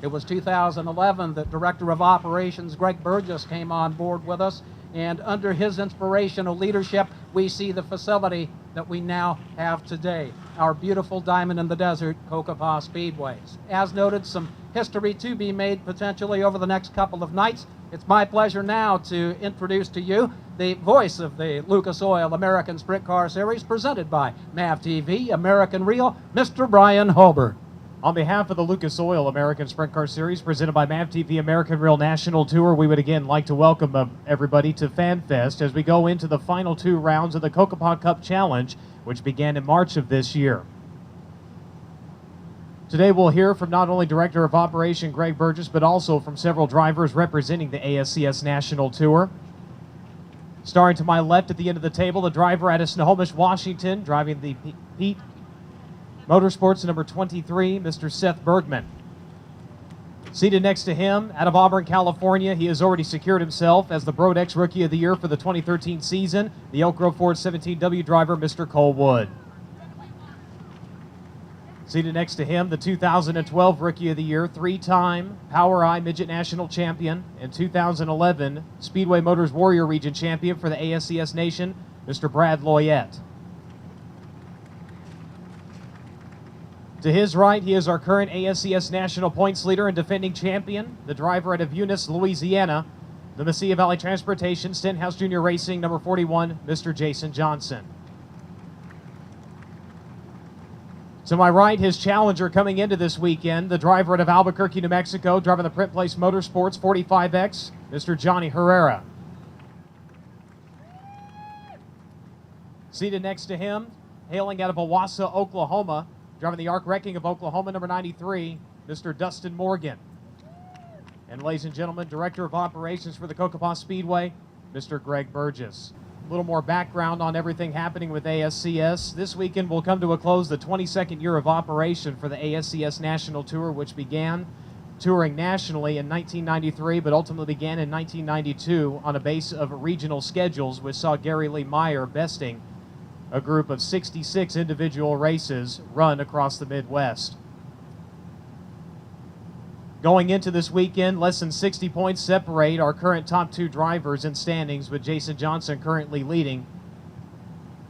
It was 2011 that Director of Operations Greg Burgess came on board with us, and under his inspirational leadership, we see the facility that we now have today, our beautiful Diamond in the Desert Cocopah Speedways. As noted, some history to be made potentially over the next couple of nights. It's my pleasure now to introduce to you the voice of the Lucas Oil American Sprint Car Series, presented by MAV TV, American Reel, Mr. Brian Holbert. On behalf of the Lucas Oil American Sprint Car Series, presented by MAV TV American Rail National Tour, we would again like to welcome everybody to Fan Fest as we go into the final 2 rounds of the Cocopah Cup Challenge, which began in March of this year. Today we'll hear from not only Director of Operation Greg Burgess, but also from several drivers representing the ASCS National Tour. Starting to my left at the end of the table, the driver out of Snohomish, Washington, driving the Pete Motorsports number 23, Mr. Seth Bergman. Seated next to him, out of Auburn, California, he has already secured himself as the Brodex Rookie of the Year for the 2013 season, the Elk Grove Ford 17W driver, Mr. Cole Wood. Seated next to him, the 2012 Rookie of the Year, 3-time Power Eye Midget National Champion, and 2011 Speedway Motors Warrior Region Champion for the ASCS Nation, Mr. Brad Loyet. To his right, he is our current ASCS National Points Leader and defending champion, the driver out of Eunice, Louisiana, the Mesilla Valley Transportation, Stenhouse Junior Racing, number 41, Mr. Jason Johnson. To my right, his challenger coming into this weekend, the driver out of Albuquerque, New Mexico, driving the Print Place Motorsports 45X, Mr. Johnny Herrera. Seated next to him, hailing out of Owasso, Oklahoma, driving the Arc Wrecking of Oklahoma, number 93, Mr. Dustin Morghan. And ladies and gentlemen, Director of Operations for the Cocopah Speedway, Mr. Greg Burgess. A little more background on everything happening with ASCS. This weekend will come to a close the 22nd year of operation for the ASCS National Tour, which began touring nationally in 1993, but ultimately began in 1992 on a base of regional schedules, which saw Gary Lee Meyer besting a group of 66 individual races run across the Midwest. Going into this weekend, less than 60 points separate our current top 2 drivers in standings, with Jason Johnson currently leading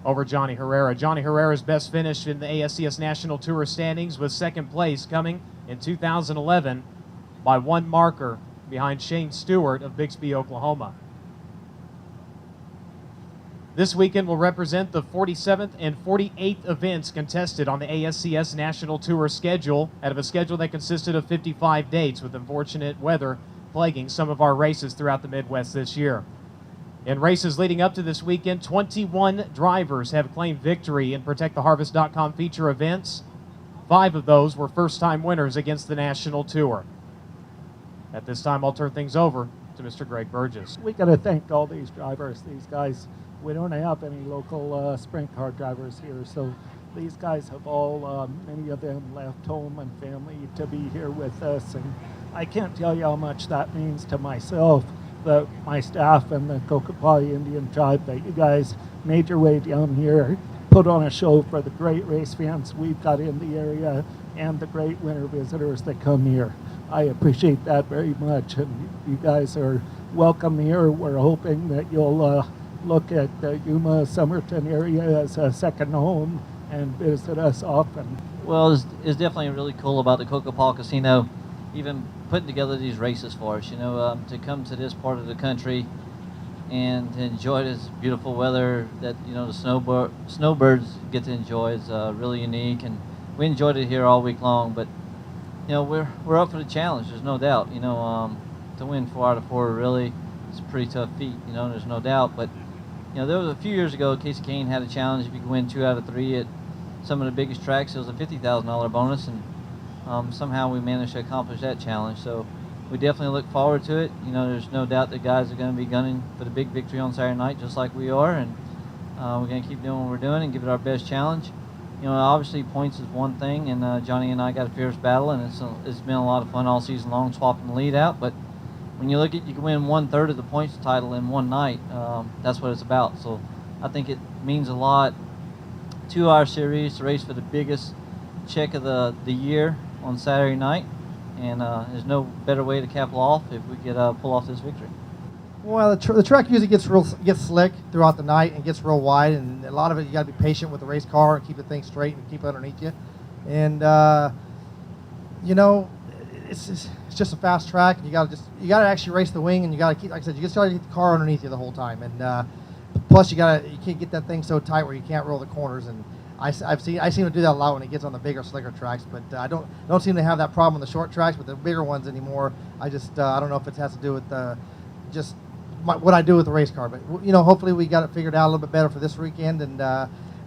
over Johnny Herrera. Johnny Herrera's best finish in the ASCS National Tour standings was 2nd place, coming in 2011 by 1 marker behind Shane Stewart of Bixby, Oklahoma. This weekend will represent the 47th and 48th events contested on the ASCS National Tour schedule, out of a schedule that consisted of 55 dates, with unfortunate weather plaguing some of our races throughout the Midwest this year. In races leading up to this weekend, 21 drivers have claimed victory in ProtectTheHarvest.com feature events. 5 of those were first-time winners against the National Tour. At this time, I'll turn things over to Mr. Greg Burgess. We got to thank all these drivers, these guys. We don't have any local sprint car drivers here, so these guys have all, many of them left home and family to be here with us, and I can't tell you how much that means to myself, my staff, and the Cocopah Indian tribe, that you guys made your way down here, put on a show for the great race fans we've got in the area and the great winter visitors that come here. I appreciate that very much, and you guys are welcome here. We're hoping that you'll look at the Yuma, Somerton area as a second home and visit us often. Well, it's definitely really cool about the Cocopah Casino, even putting together these races for us, to come to this part of the country and to enjoy this beautiful weather that, the snowbirds get to enjoy. It's really unique, and we enjoyed it here all week long, but, we're up for the challenge, there's no doubt. To win 4 out of 4 really is a pretty tough feat, there's no doubt, but there was a few years ago, Casey Kane had a challenge. If you could win 2 out of 3 at some of the biggest tracks, it was a $50,000 bonus, and somehow we managed to accomplish that challenge. So we definitely look forward to it. There's no doubt that guys are going to be gunning for the big victory on Saturday night, just like we are, and we're going to keep doing what we're doing and give it our best challenge. Obviously points is one thing, and Johnny and I got a fierce battle, and it's been a lot of fun all season long, swapping the lead out, but when you look at, you can win 1/3 of the points title in one night. That's what it's about. So I think it means a lot to our series to race for the biggest check of the year on Saturday night, and there's no better way to cap it off if we could pull off this victory. Well, the track usually gets slick throughout the night and gets real wide, and a lot of it you got to be patient with the race car and keep the thing straight and keep it underneath you. And you know, it's just a fast track, and you got to actually race the wing, and you got to keep, like I said, you just got to keep the car underneath you the whole time. And plus you can't get that thing so tight where you can't roll the corners. And I seem to do that a lot when it gets on the bigger, slicker tracks, but I don't seem to have that problem on the short tracks with the bigger ones anymore. I don't know if it has to do with just what I do with the race car, but you know, hopefully we got it figured out a little bit better for this weekend, and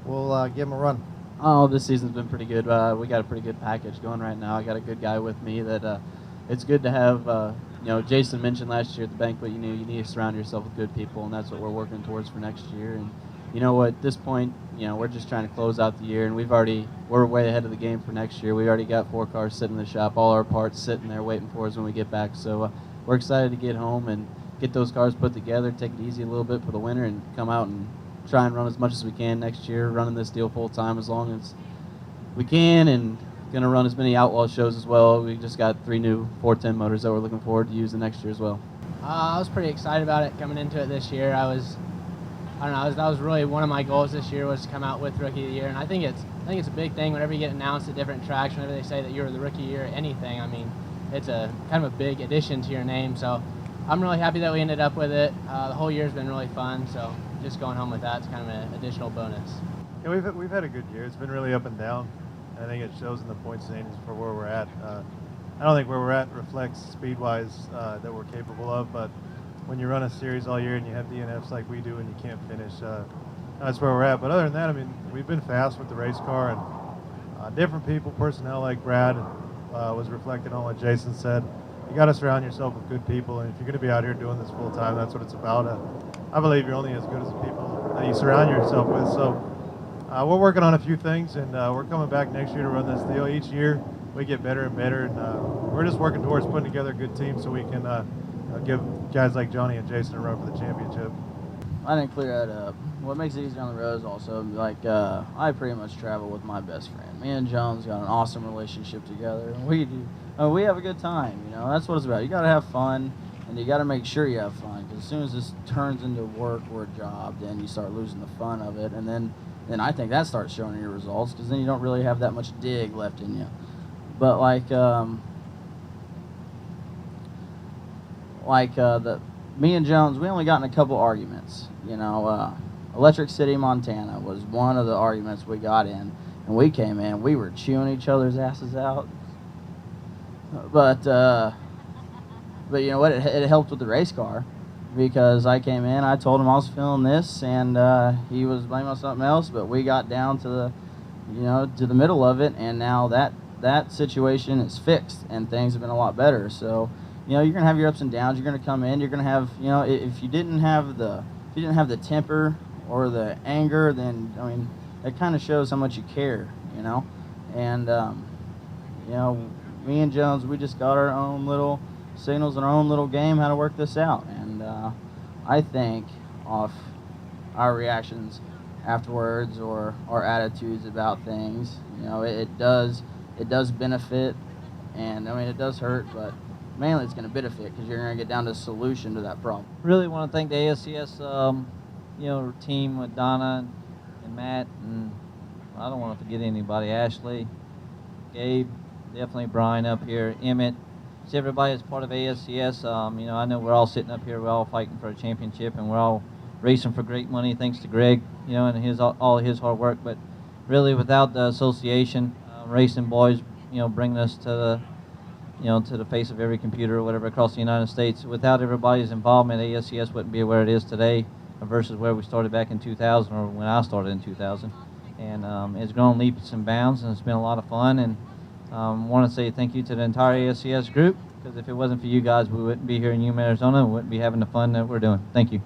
we'll give them a run. Oh, this season's been pretty good. We got a pretty good package going right now. I got a good guy with me that it's good to have. You know, Jason mentioned last year at the banquet, you need to surround yourself with good people, and that's what we're working towards for next year. And you know, at this point, you know, we're just trying to close out the year, and we're way ahead of the game for next year. We already got 4 cars sitting in the shop, all our parts sitting there waiting for us when we get back. So we're excited to get home and get those cars put together, take it easy a little bit for the winter, and come out and try and run as much as we can next year, running this deal full time as long as we can, and going to run as many outlaw shows as well. We just got 3 new 410 motors that we're looking forward to using next year as well. I was pretty excited about it coming into it this year. That was really one of my goals this year, was to come out with Rookie of the Year, and I think it's a big thing whenever you get announced at different tracks, whenever they say that you're the Rookie of the Year, anything. I mean, it's a kind of a big addition to your name, so I'm really happy that we ended up with it. The whole year's been really fun, so just going home with that's kind of an additional bonus. Yeah, we've had a good year. It's been really up and down. I think it shows in the point standings for where we're at. I don't think where we're at reflects speed-wise that we're capable of, but when you run a series all year and you have DNFs like we do and you can't finish, that's where we're at. But other than that, I mean, we've been fast with the race car, and different people, personnel like Brad was reflected on what Jason said. You got to surround yourself with good people, and if you're going to be out here doing this full time, that's what it's about. I believe you're only as good as the people that you surround yourself with. So we're working on a few things, and we're coming back next year to run this deal. Each year we get better and better, and we're just working towards putting together a good team so we can give guys like Johnny and Jason a run for the championship. I didn't clear that up. What makes it easy on the road is also, like, I pretty much travel with my best friend. Me and Jones got an awesome relationship together, and we have a good time, you know. That's what it's about. You got to have fun, and you got to make sure you have fun, because as soon as this turns into work or a job, then you start losing the fun of it, and then I think that starts showing in your results, because then you don't really have that much dig left in you. But me and Jones, we only got in a couple arguments, you know. Electric City, Montana was one of the arguments we got in, and we came in, we were chewing each other's asses out. But you know what? It helped with the race car, because I came in, I told him I was feeling this, and he was blaming on something else. But we got down to the middle of it, and now that situation is fixed, and things have been a lot better. So, you know, you're gonna have your ups and downs. You're gonna come in. You're gonna have, you know, if you didn't have the temper or the anger, then I mean, it kind of shows how much you care, you know. And you know, me and Jones, we just got our own little signals and our own little game how to work this out. And I think off our reactions afterwards or our attitudes about things, you know, it does benefit, and I mean, it does hurt, but mainly it's going to benefit, because you're going to get down to a solution to that problem. Really want to thank the ASCS team with Donna and Matt, and I don't want to forget anybody, Ashley, Gabe, definitely Brian up here, Emmett, to everybody that's part of ASCS. You know, I know we're all sitting up here, we're all fighting for a championship, and we're all racing for great money, thanks to Greg, you know, and all his hard work. But really, without the association, racing boys, you know, bringing us to the face of every computer or whatever across the United States, without everybody's involvement, ASCS wouldn't be where it is today versus where we started back in 2000, or when I started in 2000. And it's grown leaps and bounds, and it's been a lot of fun. And want to say thank you to the entire ASCS group, because if it wasn't for you guys, we wouldn't be here in Yuma, Arizona, and we wouldn't be having the fun that we're doing. Thank you.